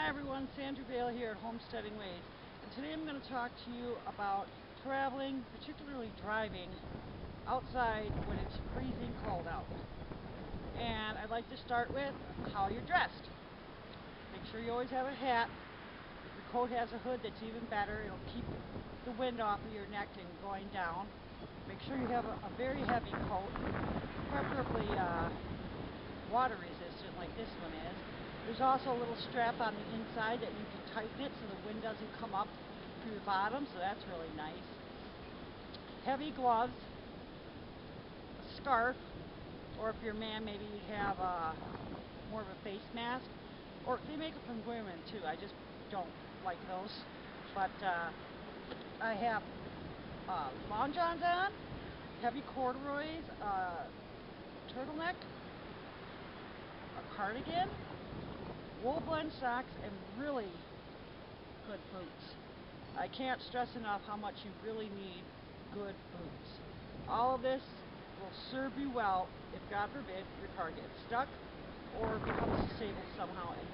Hi everyone, Sandra Vale here at Homesteading Ways, and today I'm going to talk to you about traveling, particularly driving, outside when it's freezing cold out. And I'd like to start with how you're dressed. Make sure you always have a hat. If your coat has a hood, that's even better. It'll keep the wind off of your neck and going down. Make sure you have a very heavy coat, preferably water resistant like this one is. There's also a little strap on the inside that you can tighten it so the wind doesn't come up through the bottom, so that's really nice. Heavy gloves, a scarf, or if you're a man, maybe you have more of a face mask. Or they make them from women too, I just don't like those. But I have long johns on, heavy corduroys, turtleneck, a cardigan, wool blend socks, and really good boots. I can't stress enough how much you really need good boots. All of this will serve you well if, God forbid, your car gets stuck or becomes disabled somehow and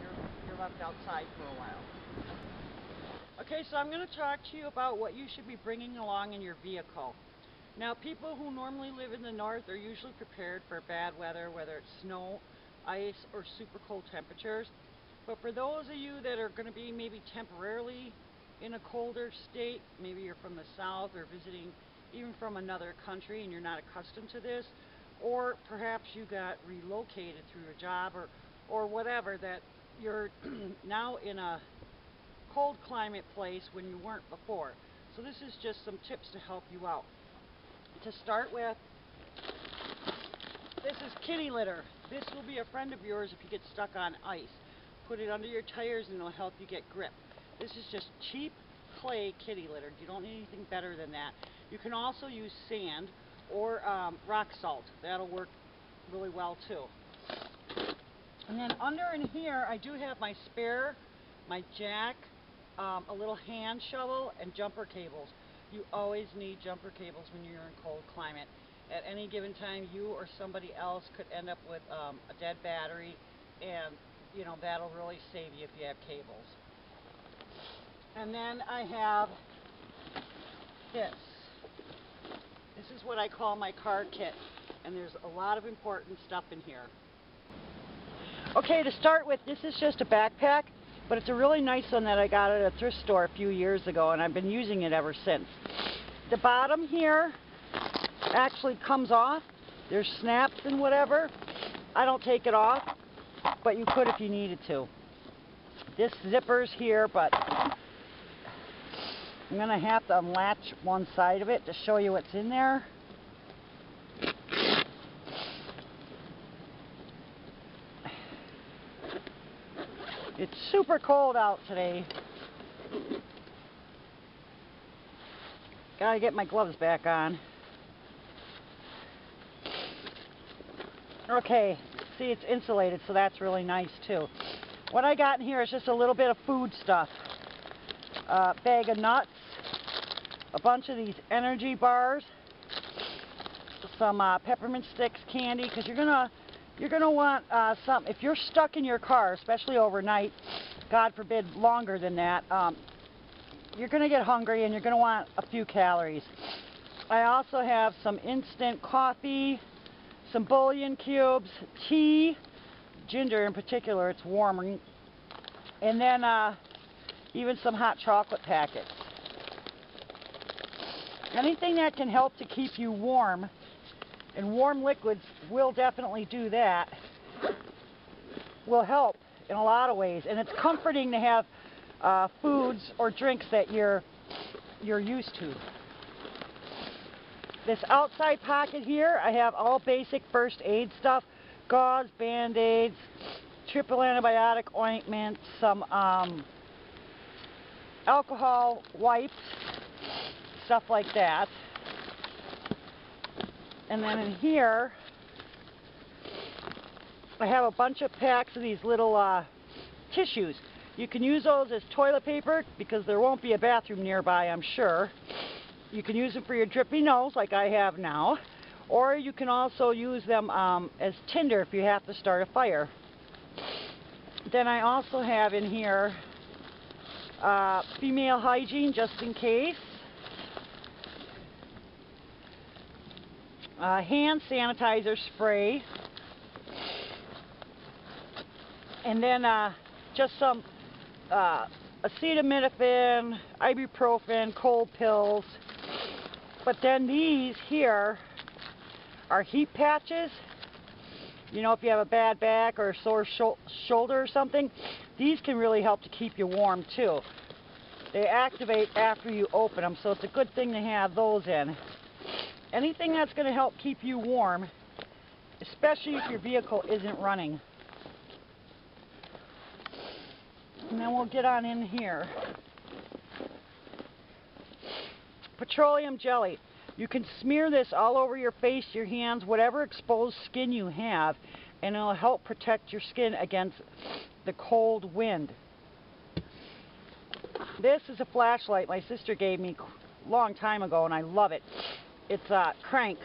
you're left outside for a while. Okay, so I'm going to talk to you about what you should be bringing along in your vehicle. Now, people who normally live in the north are usually prepared for bad weather, whether it's snow, ice, or super cold temperatures. But for those of you that are going to be maybe temporarily in a colder state, maybe you're from the south or visiting even from another country and you're not accustomed to this, or perhaps you got relocated through a job or whatever, that you're now in a cold climate place when you weren't before. So this is just some tips to help you out. To start with, this is kitty litter. This will be a friend of yours if you get stuck on ice. Put it under your tires and it'll help you get grip. This is just cheap clay kitty litter. You don't need anything better than that. You can also use sand or rock salt. That'll work really well too. And then under in here I do have my spare, my jack, a little hand shovel, and jumper cables. You always need jumper cables when you're in cold climate. At any given time, you or somebody else could end up with a dead battery, and you know that'll really save you if you have cables. And then I have this. This is what I call my car kit, and there's a lot of important stuff in here. Okay, to start with, this is just a backpack, but it's a really nice one that I got at a thrift store a few years ago, and I've been using it ever since. The bottom here actually comes off. There's snaps and whatever. I don't take it off, but you could if you needed to. This zipper's here, but I'm going to have to unlatch one side of it to show you what's in there. It's super cold out today. Gotta get my gloves back on. Okay, see, it's insulated, so that's really nice too. What I got in here is just a little bit of food stuff. A bag of nuts, a bunch of these energy bars, some peppermint sticks, candy, because you're gonna want some. If you're stuck in your car, especially overnight, God forbid longer than that, you're gonna get hungry and you're gonna want a few calories. I also have some instant coffee, some bouillon cubes, tea, ginger in particular, it's warming, and then even some hot chocolate packets. Anything that can help to keep you warm, and warm liquids will definitely do that, will help in a lot of ways. And it's comforting to have foods or drinks that you're used to. This outside pocket here, I have all basic first aid stuff, gauze, band-aids, triple antibiotic ointment, some alcohol wipes, stuff like that. And then in here, I have a bunch of packs of these little tissues. You can use those as toilet paper because there won't be a bathroom nearby, I'm sure. You can use them for your drippy nose like I have now, or you can also use them as tinder if you have to start a fire. Then I also have in here female hygiene, just in case. Hand sanitizer spray. And then just some acetaminophen, ibuprofen, cold pills. But then these here are heat patches. You know, if you have a bad back or a sore shoulder or something, these can really help to keep you warm too. They activate after you open them, so it's a good thing to have those in. Anything that's going to help keep you warm, especially if your vehicle isn't running. And then we'll get on in here. Petroleum jelly. You can smear this all over your face, your hands, whatever exposed skin you have, and it'll help protect your skin against the cold wind. This is a flashlight my sister gave me a long time ago, and I love it. It's a crank,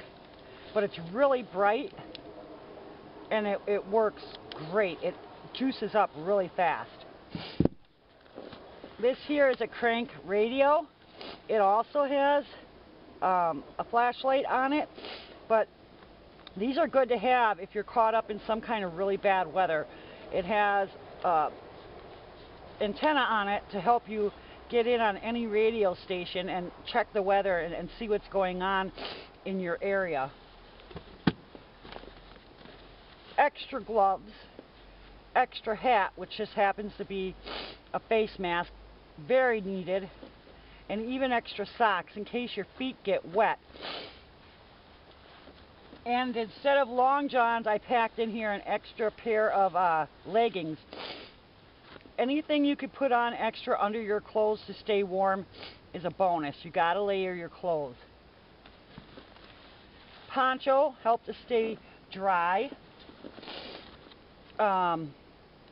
but it's really bright, and it works great. It juices up really fast. This here is a crank radio. It also has a flashlight on it, but these are good to have if you're caught up in some kind of really bad weather. It has antenna on it to help you get in on any radio station and check the weather and see what's going on in your area. Extra gloves, extra hat, which just happens to be a face mask, very needed. And even extra socks in case your feet get wet. And instead of long johns, I packed in here an extra pair of leggings. Anything you could put on extra under your clothes to stay warm is a bonus. You gotta layer your clothes. Poncho, help to stay dry.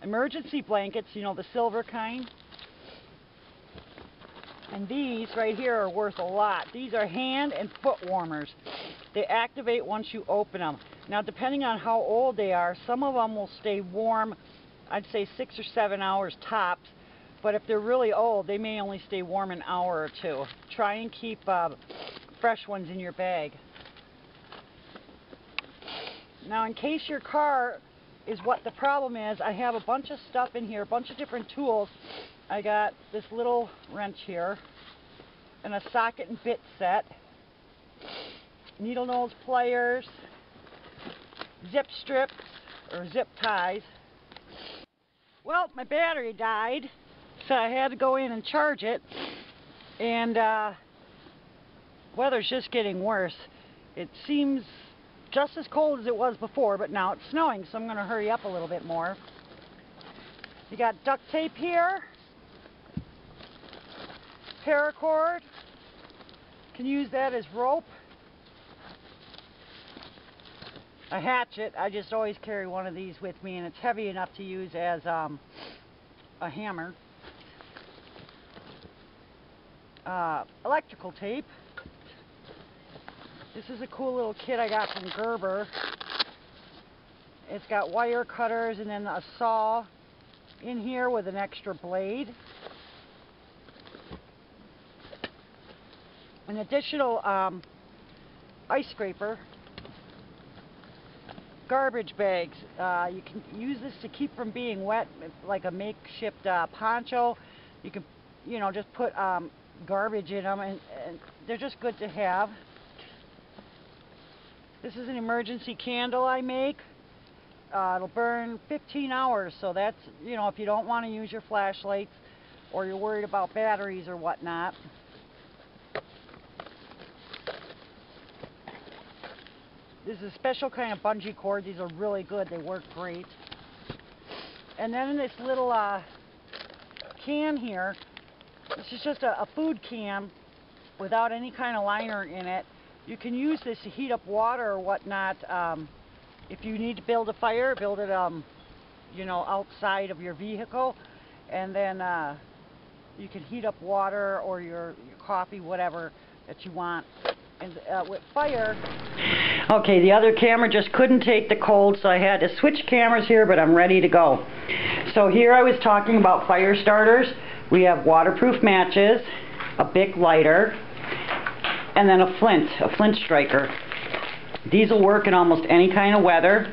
Emergency blankets, you know, the silver kind. And these right here are worth a lot. These are hand and foot warmers. They activate once you open them. Now, depending on how old they are, some of them will stay warm, I'd say 6 or 7 hours tops. But if they're really old, they may only stay warm an hour or two. Try and keep fresh ones in your bag. Now, in case your car is what the problem is, I have a bunch of stuff in here, a bunch of different tools. I got this little wrench here, and a socket and bit set, needle nose pliers, zip strips, or zip ties. Well, my battery died, so I had to go in and charge it, and weather's just getting worse. It seems just as cold as it was before, but now it's snowing, so I'm going to hurry up a little bit more. You got duct tape here. Paracord, can use that as rope. A hatchet, I just always carry one of these with me, and it's heavy enough to use as a hammer. Electrical tape. This is a cool little kit I got from Gerber. It's got wire cutters and then a saw in here with an extra blade. An additional ice scraper. Garbage bags. You can use this to keep from being wet, like a makeshift poncho. You can, you know, just put garbage in them, and they're just good to have. This is an emergency candle I make. It'll burn 15 hours, so that's, you know, if you don't want to use your flashlights or you're worried about batteries or whatnot. This is a special kind of bungee cord. These are really good. They work great. And then in this little can here, this is just a food can without any kind of liner in it. You can use this to heat up water or whatnot. If you need to build a fire, build it, you know, outside of your vehicle, and then you can heat up water or your coffee, whatever that you want. And with fire. Okay, the other camera just couldn't take the cold, so I had to switch cameras here, but I'm ready to go. So here I was talking about fire starters. We have waterproof matches, a Bic lighter, and then a flint striker. These will work in almost any kind of weather.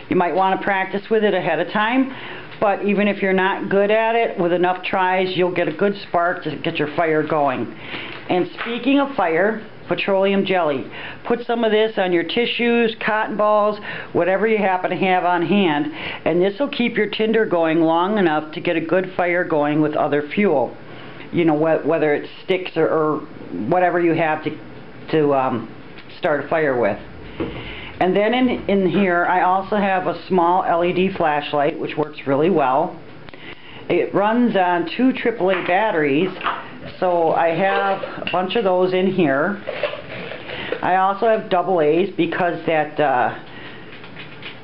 You might want to practice with it ahead of time, but even if you're not good at it, with enough tries, you'll get a good spark to get your fire going. And speaking of fire, petroleum jelly. Put some of this on your tissues, cotton balls, whatever you happen to have on hand, and this will keep your tinder going long enough to get a good fire going with other fuel. You know, whether it's sticks or whatever you have to start a fire with. And then in here I also have a small LED flashlight, which works really well. It runs on 2 AAA batteries, so I have a bunch of those in here. I also have AA's because that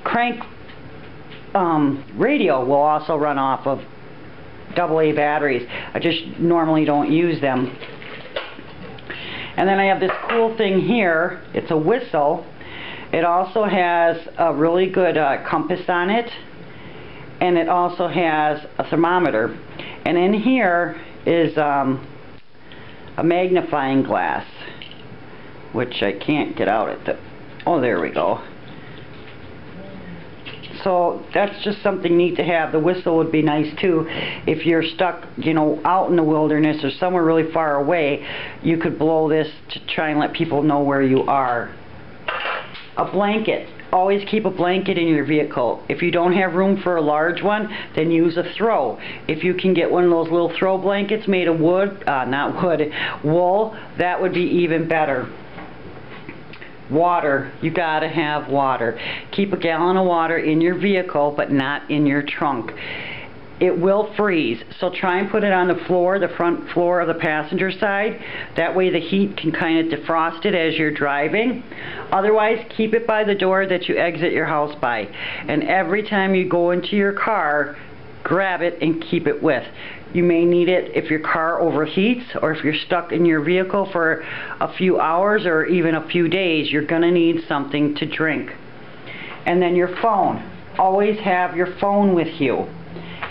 crank radio will also run off of AA batteries. I just normally don't use them. And then I have this cool thing here. It's a whistle. It also has a really good compass on it, and it also has a thermometer. And in here is a magnifying glass, which I can't get out at the... Oh, there we go. So that's just something neat to have. The whistle would be nice too. If you're stuck, you know, out in the wilderness or somewhere really far away, you could blow this to try and let people know where you are. A blanket. Always keep a blanket in your vehicle. If you don't have room for a large one, then use a throw. If you can get one of those little throw blankets made of wood, not wood, wool, that would be even better. Water. You gotta have water. Keep a gallon of water in your vehicle, but not in your trunk. It will freeze, so try and put it on the floor, the front floor of the passenger side. That way the heat can kind of defrost it as you're driving. Otherwise, keep it by the door that you exit your house by. And every time you go into your car, grab it and keep it with. You may need it if your car overheats, or if you're stuck in your vehicle for a few hours or even a few days. You're going to need something to drink. And then your phone. Always have your phone with you.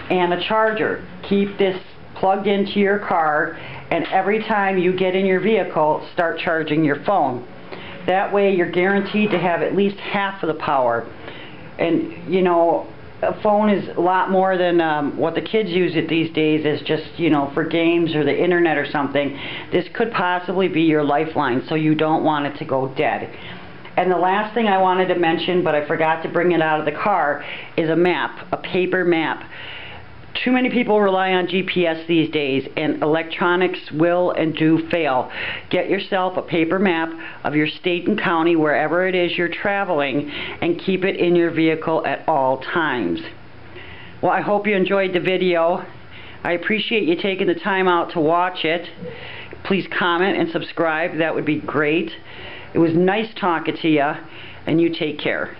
And a charger. Keep this plugged into your car, and every time you get in your vehicle, start charging your phone. That way you're guaranteed to have at least half of the power. And you know, a phone is a lot more than what the kids use it these days, as just, you know, for games or the internet or something. This could possibly be your lifeline, so you don't want it to go dead. And the last thing I wanted to mention, but I forgot to bring it out of the car, is a map, a paper map. Too many people rely on GPS these days, and electronics will and do fail. Get yourself a paper map of your state and county, wherever it is you're traveling, and keep it in your vehicle at all times. Well, I hope you enjoyed the video. I appreciate you taking the time out to watch it. Please comment and subscribe. That would be great. It was nice talking to you, and you take care.